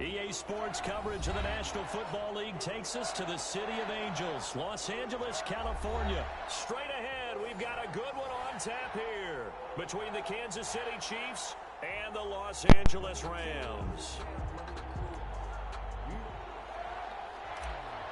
EA Sports coverage of the National Football League takes us to the City of Angels, Los Angeles, California. Straight ahead, we've got a good one on tap here between the Kansas City Chiefs and the Los Angeles Rams.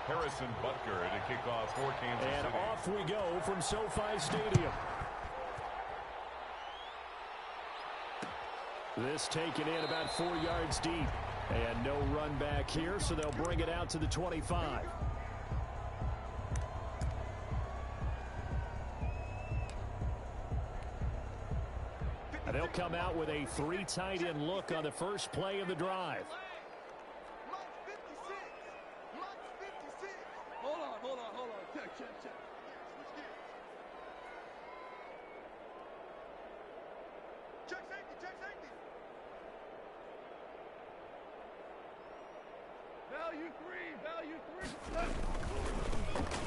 Harrison Butker to kick off for Kansas City. And off we go from SoFi Stadium. This taken in about 4 yards deep. And no run back here, so they'll bring it out to the 25. And they'll come out with a 3 tight end look on the first play of the drive. Hold on. Check. Check safety. Value three.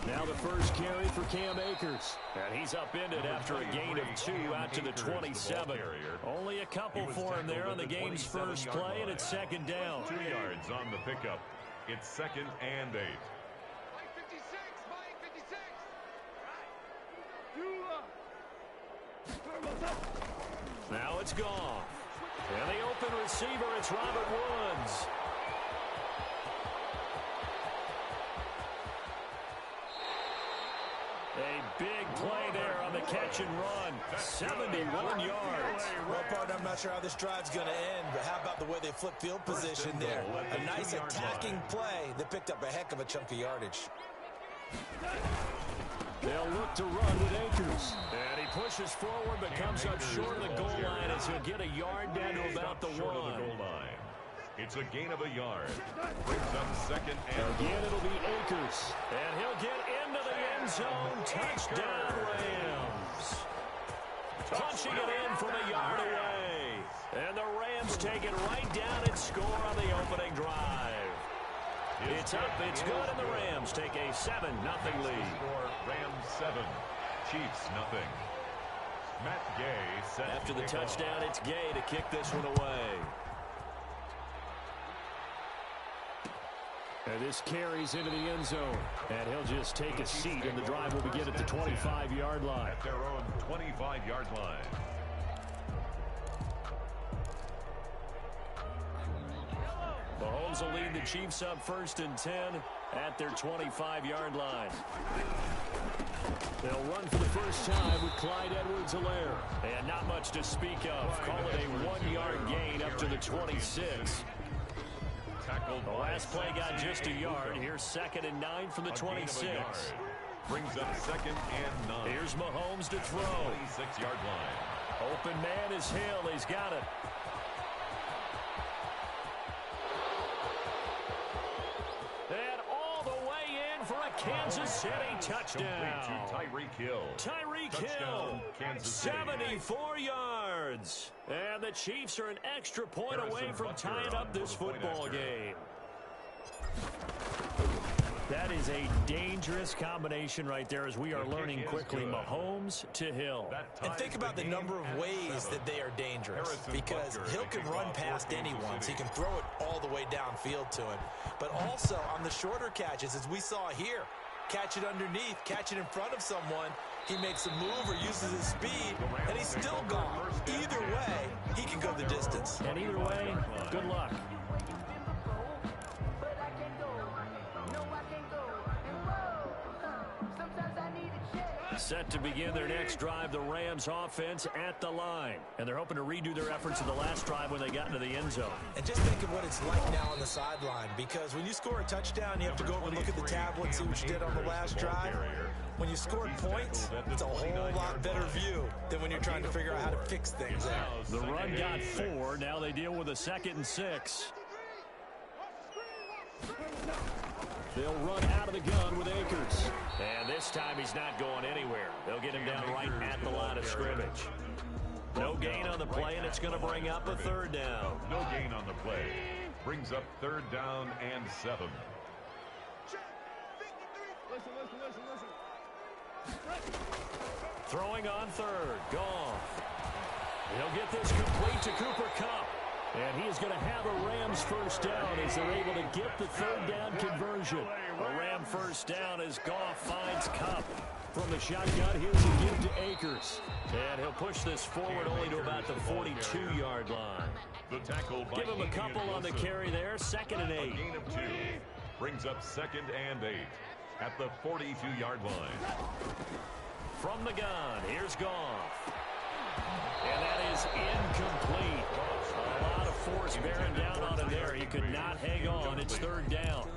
Now the first carry for Cam Akers. And he's upended after a gain of 2 out to the 27. Only a couple for him there on the game's first play, and it's second down. 2 yards on the pickup. It's 2nd and 8. Now it's gone. And the open receiver, it's Robert Woods. A big play there on the catch and run. 71 yards. Well, partner, I'm not sure how this drive's going to end, but how about the way they flip field position there? A nice attacking play that picked up a heck of a chunk of yardage. They'll look to run with Akers. And he pushes forward but comes up short of the goal line as he'll get a yard down to about the 1. It's a gain of a yard. Brings up 2nd and again, it'll be Akers. And he'll get into the end zone. Touchdown, Rams. Punching it in from a yard away. And the Rams take it right down and score on the opening drive. It's up, it's good, and the Rams take a 7-0 lead. Rams 7, Chiefs 0. Matt Gay set after the touchdown. It's Gay to kick this one away. And this carries into the end zone. And he'll just take a seat, and the drive will begin at the 25-yard line. At their own 25-yard line. Mahomes will lead the Chiefs up 1st and 10 at their 25-yard line. They'll run for the first time with Clyde Edwards-Helaire. And not much to speak of. Call it a 1-yard gain up to the 26. The last play got just a yard. Here's 2nd and 9 from the 26. Brings up 2nd and 9. Here's Mahomes to throw. 26-yard line. Open man is Hill. He's got it. And all the way in for a Kansas City touchdown. To Tyreek Hill. Tyreek Hill, 74 yards. And the Chiefs are an extra point away from tying up this football game. That is a dangerous combination right there, as we are learning quickly. Mahomes to Hill. And think about the number of ways that they are dangerous, because Hill can run past anyone, so he can throw it all the way downfield to him. But also on the shorter catches, as we saw here, catch it underneath, catch it in front of someone, he makes a move or uses his speed, and he's still gone. Either way, he can go the distance. And either way, good luck. Set to begin their next drive, the Rams offense at the line. And they're hoping to redo their efforts in the last drive when they got into the end zone. And just think of what it's like now on the sideline, because when you score a touchdown, you have to go over and look at the tablet and see what you did on the last drive. When you scored points, it's a whole lot better view than when you're trying to figure out how to fix things out. The run got 4. Now they deal with a 2nd and 6. They'll run out of the gun with Akers. And this time he's not going anywhere. They'll get him down right at the line of scrimmage. No gain on the play, and it's going to bring up a 3rd down. No gain on the play. Brings up 3rd down and 7. Throwing on 3rd. Goff. He'll get this complete to Cooper Kupp. And he is going to have a Rams first down as they're able to get the third down conversion. A Ram first down as Goff finds Kupp. From the shotgun, here's a give to Akers. And he'll push this forward only to about the 42-yard line. The tackle by Give him a couple on the carry there. 2nd and 8. A gain of 2. Brings up 2nd and 8 at the 42-yard line. From the gun, here's Goff. And that is incomplete. A lot of force bearing down on him there. He could not hang on. It's 3rd down.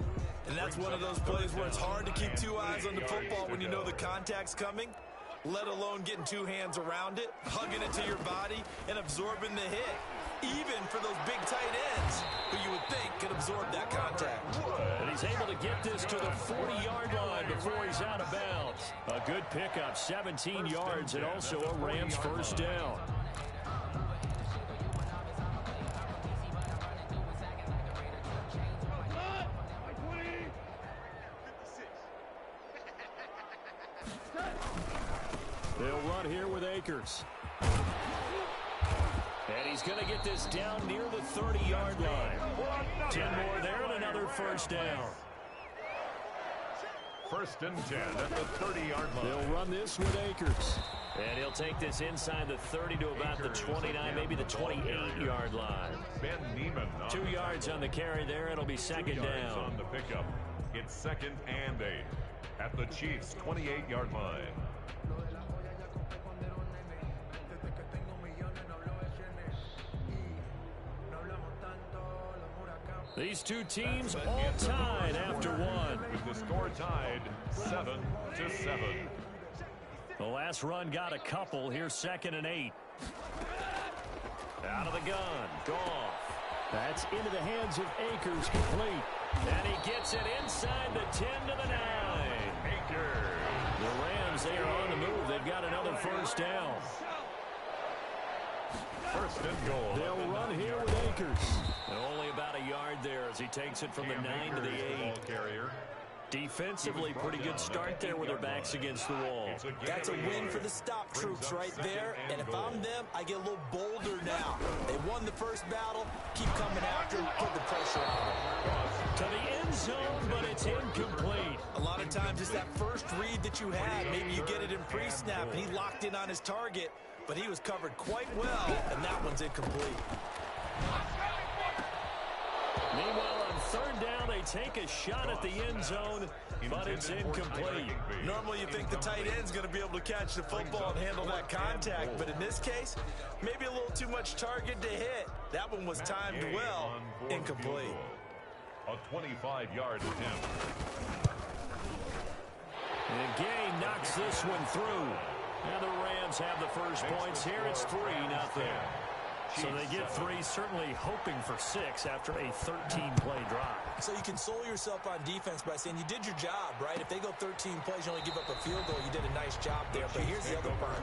And that's one of those plays where it's hard to keep 2 eyes on the football when you know the contact's coming, let alone getting 2 hands around it, hugging it to your body, and absorbing the hit. Even for those big tight ends, who you would think could absorb that contact. And he's able to get this to the 40-yard line before he's out of bounds. A good pickup, 17 yards, and also a Rams first down. They'll run here with Akers. And he's going to get this down near the 30-yard line. 10 more there and another first down. 1st and 10 at the 30-yard line. They'll run this with Akers. And he'll take this inside the 30 to about the 29, maybe the 28-yard line. Ben Niemann. 2 yards on the carry there. It'll be 2nd down. On the pickup. It's 2nd and 8 at the Chiefs' 28-yard line. These two teams all tied after one. With the score tied 7-7. The last run got a couple. Here's 2nd and 8. Out of the gun. Goff. That's into the hands of Akers, complete. And he gets it inside the 10 to the 9. Akers. The Rams, they are on the move. They've got another first down. 1st and goal. They'll run here with Akers. And only about a yard there as he takes it from the 9 to the 8. Carrier. Defensively, pretty good start there with their backs against the wall. That's a win for the stop troops right there. And if I'm them, I get a little bolder now. They won the first battle. Keep coming after them. Put the pressure on them. To the end zone, but it's incomplete. A lot of times it's that first read that you had. Maybe you get it in pre-snap, and he locked in on his target, but he was covered quite well, and that one's incomplete. Meanwhile, on 3rd down, they take a shot at the end zone, but it's incomplete. Normally you think the tight end's going to be able to catch the football and handle that contact, but in this case, maybe a little too much target to hit. That one was timed well, incomplete. A 25-yard attempt. And Gay knocks this one through. And the Rams have the first points here. It's 3-0. So they get 3, certainly hoping for 6 after a 13-play drive. So you console yourself on defense by saying you did your job, right? If they go 13 plays, you only give up a field goal, you did a nice job there. But here's the other part.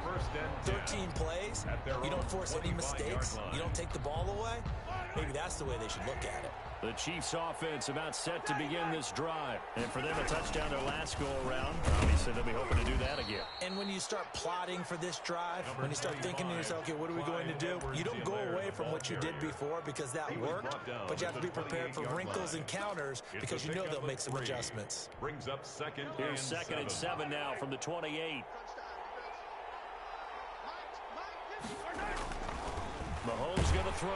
13 plays, you don't force any mistakes, you don't take the ball away. Maybe that's the way they should look at it. The Chiefs offense about set to begin this drive. And for them, a touchdown their last go-around. Obviously, they'll be hoping to do that again. And when you start plotting for this drive, when you start thinking to yourself, okay, what are we going to do? You don't go away from what you did before because that worked, but you have to be prepared for wrinkles and counters because you know they'll make some adjustments. Brings up 2nd Here's 2nd and 7 now from the 28. Mahomes going to throw.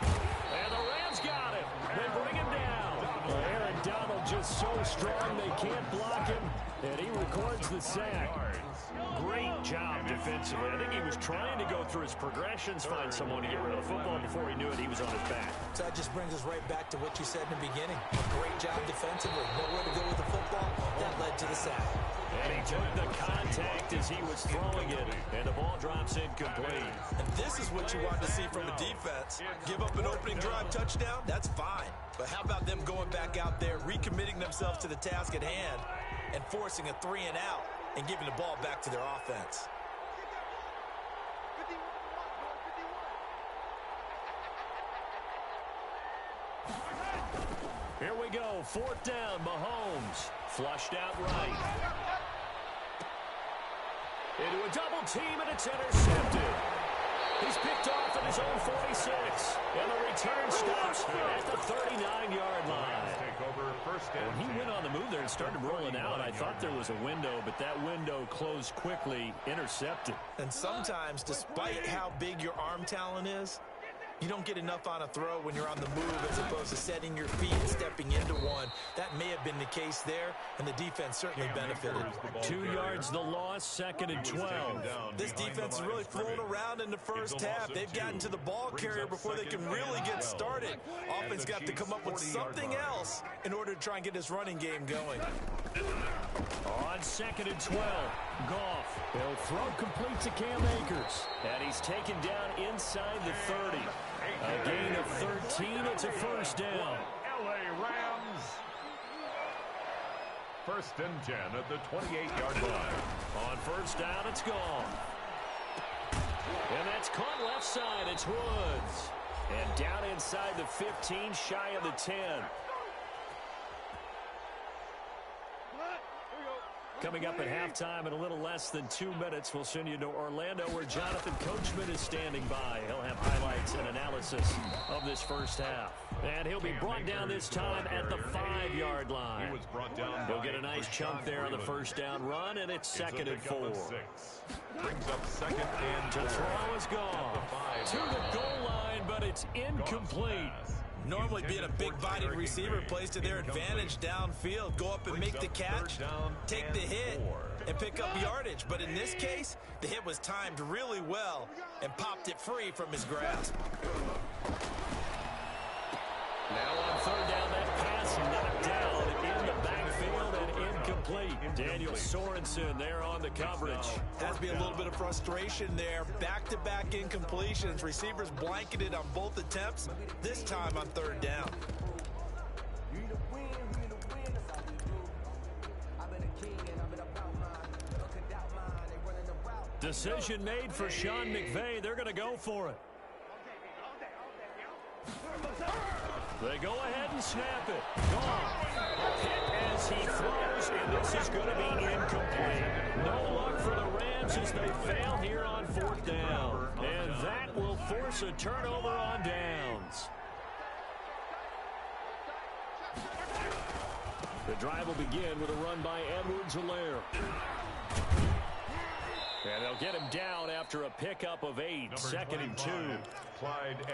And the Rams got it. They bring him down. Aaron Donald just so strong they can't block him. And he records the sack. Great job defensively. I think he was trying to go through his progressions, find someone to get rid of the football. Before he knew it, he was on his back. So that just brings us right back to what you said in the beginning. Great job defensively. Nowhere to go with the football. That led to the sack. And he took the contact as he was throwing it, and the ball drops incomplete. And this is what you want to see from a defense. Give up an opening drive touchdown, that's fine. But how about them going back out there, recommitting themselves to the task at hand, and forcing a 3-and-out, and giving the ball back to their offense. Here we go, 4th down, Mahomes. Flushed out right. Into a double team, and it's intercepted. He's picked off at his own 46. And the return stops at the 39-yard line. When he went on the move there and started rolling out, I thought there was a window, but that window closed quickly, intercepted. And sometimes, despite how big your arm talent is, you don't get enough on a throw when you're on the move as opposed to setting your feet and stepping into one. That may have been the case there, and the defense certainly benefited. 2 yards the loss, 2nd and 12. This defense has really flown around in the first half. They've gotten to the ball carrier before they can really get started. Offense got to come up with something else in order to try and get this running game going. On 2nd and 12, Goff. He'll throw complete to Cam Akers. And he's taken down inside the 30. A gain of 13. It's a first down. LA Rams. 1st and 10 at the 28-yard line. On first down, it's gone. And that's caught left side. It's Woods. And down inside the 15, shy of the 10. Coming up at halftime in a little less than 2 minutes, we'll send you to Orlando where Jonathan Coachman is standing by. He'll have highlights and analysis of this first half. And he'll be brought down this time at the 5-yard line. He'll get a nice chunk there on the first down run, and it's 2nd and 4. Brings up 2nd and to throw is gone. To the goal line, but it's incomplete. Normally being a big-bodied receiver plays to their advantage downfield. Go up and make the catch, take the hit, and pick up yardage. But in this case, the hit was timed really well and popped it free from his grasp. Now on 3rd down, that pass knocked down in the backfield and incomplete. Daniel Sorensen there on the coverage. Has to be a little bit of frustration there. Back-to-back incompletions. Receivers blanketed on both attempts, this time on 3rd down. Decision made for Sean McVay. They're going to go for it. They go ahead and snap it. Gone. Hit as he throws, and this is going to be incomplete. No luck for the Rams as they fail here on 4th down. And that will force a turnover on downs. The drive will begin with a run by Edwards-Helaire. And they'll get him down after a pickup of 8, 2nd and 2.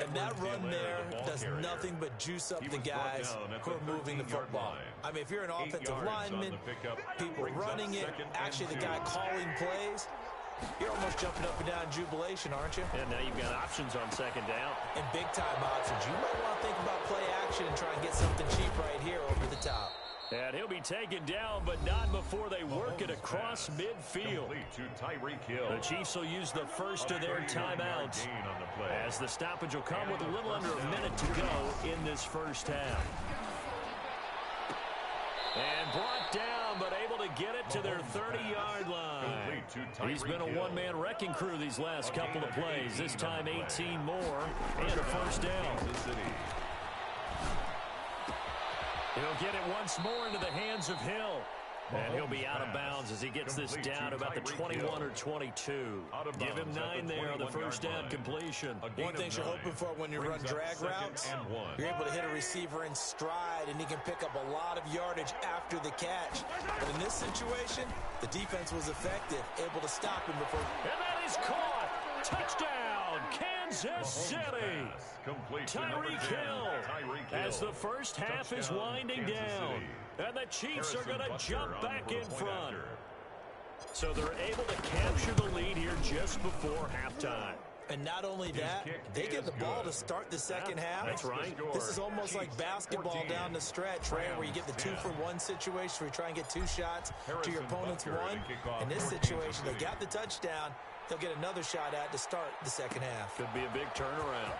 And that run there does nothing but juice up the guys who are moving the football. I mean, if you're an offensive lineman, people running it, actually the guy calling plays, you're almost jumping up and down in jubilation, aren't you? And now you've got options on 2nd down. And big-time options. You might want to think about play action and try and get something cheap right here over the top. And he'll be taken down, but not before they work it across midfield. The Chiefs will use the first of their timeouts as the stoppage will come with a little under a minute to go in this first half. And brought down, but able to get it to their 30-yard line. He's been a one-man wrecking crew these last couple of plays. This time 18 more and a first down. He'll get it once more into the hands of Hill. And he'll be out of bounds as he gets this down to about the 21 or 22. Give him 9 there on the first down completion. One thing you're hoping for when you run drag routes, you're able to hit a receiver in stride, and he can pick up a lot of yardage after the catch. But in this situation, the defense was effective, able to stop him before. And that is caught. Touchdown, Kansas City. Tyreek Hill as the first half is winding down. And the Chiefs are going to jump back in front. So they're able to capture the lead here just before halftime. And not only that, they get the ball to start the second half. That's right. This is almost like basketball down the stretch, right, where you get the 2-for-1 situation where you try and get 2 shots to your opponent's 1. In this situation, they got the touchdown. They'll get another shot at to start the second half. Could be a big turnaround.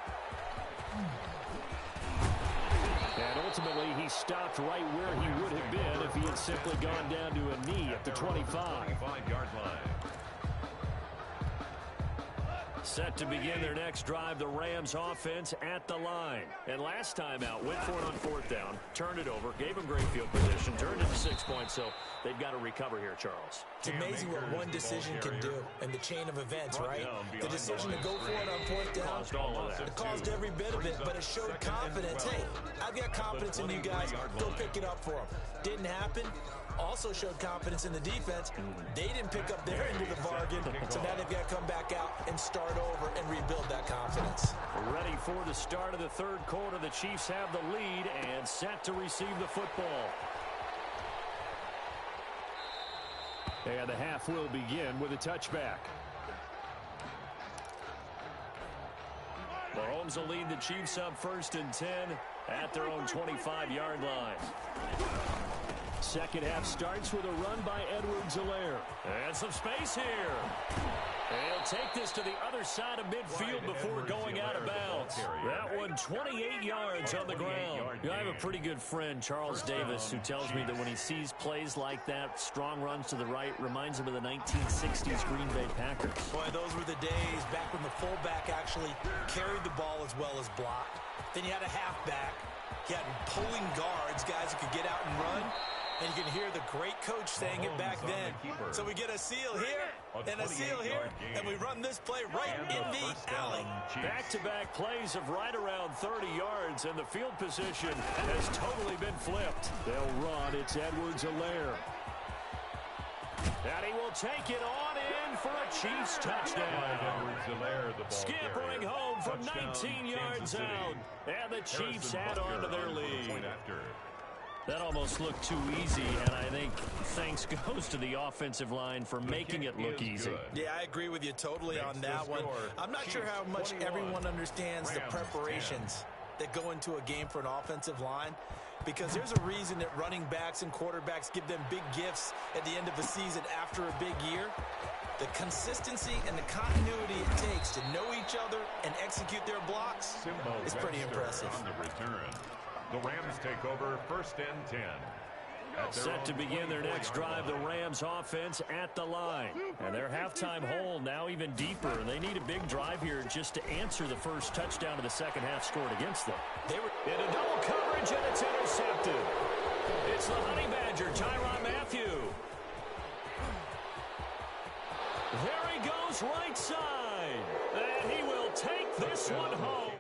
And ultimately, he stopped right where he would have been if he had simply gone down to a knee at the 25-yard line. Set to begin their next drive, the Rams offense at the line. And last time out, went for it on 4th down, turned it over, gave him great field position, turned it to 6 points, so they've got to recover here, Charles. It's amazing what one decision can do in the chain of events, right? The decision to go for it on fourth down, it caused every bit of it, but it showed confidence. Hey, I've got confidence in you guys. Go pick it up for them. Didn't happen. Also showed confidence in the defense. They didn't pick up their end of the bargain, so now they've got to come back out and start over and rebuild that confidence. Ready for the start of the third quarter. The Chiefs have the lead and set to receive the football. And the half will begin with a touchback. Mahomes will lead the Chiefs up 1st and 10 at their own 25-yard line. Second half starts with a run by Edwards-Helaire. And some space here. He'll take this to the other side of midfield before going out of bounds. That one 28 yards on the ground. I have a pretty good friend, Charles Davis, who tells me that when he sees plays like that, strong runs to the right, reminds him of the 1960s Green Bay Packers. Boy, those were the days back when the fullback actually carried the ball as well as blocked. Then you had a halfback. You had pulling guards, guys who could get out and run. And you can hear the great coach saying it back then. So we get a seal here and a seal here, and we run this play right in the alley. Back-to-back plays of right around 30 yards, and the field position has totally been flipped. They'll run. It's Edwards-Helaire. And he will take it on in for a Chiefs touchdown. Skippering home from 19 yards out. And the Chiefs add on to their lead. That almost looked too easy, and I think thanks goes to the offensive line for making it look easy. Yeah, I agree with you totally on that one. I'm not sure how much everyone understands the preparations that go into a game for an offensive line, because there's a reason that running backs and quarterbacks give them big gifts at the end of the season after a big year. The consistency and the continuity it takes to know each other and execute their blocks is pretty impressive. On the return. The Rams take over 1st and 10. Set to begin their next drive, the Rams offense at the line. And their halftime hole now even deeper. They need a big drive here just to answer the first touchdown of the second half scored against them. They were in a double coverage, and it's intercepted. It's the Honey Badger, Tyrann Mathieu. There he goes right side. And he will take this one home.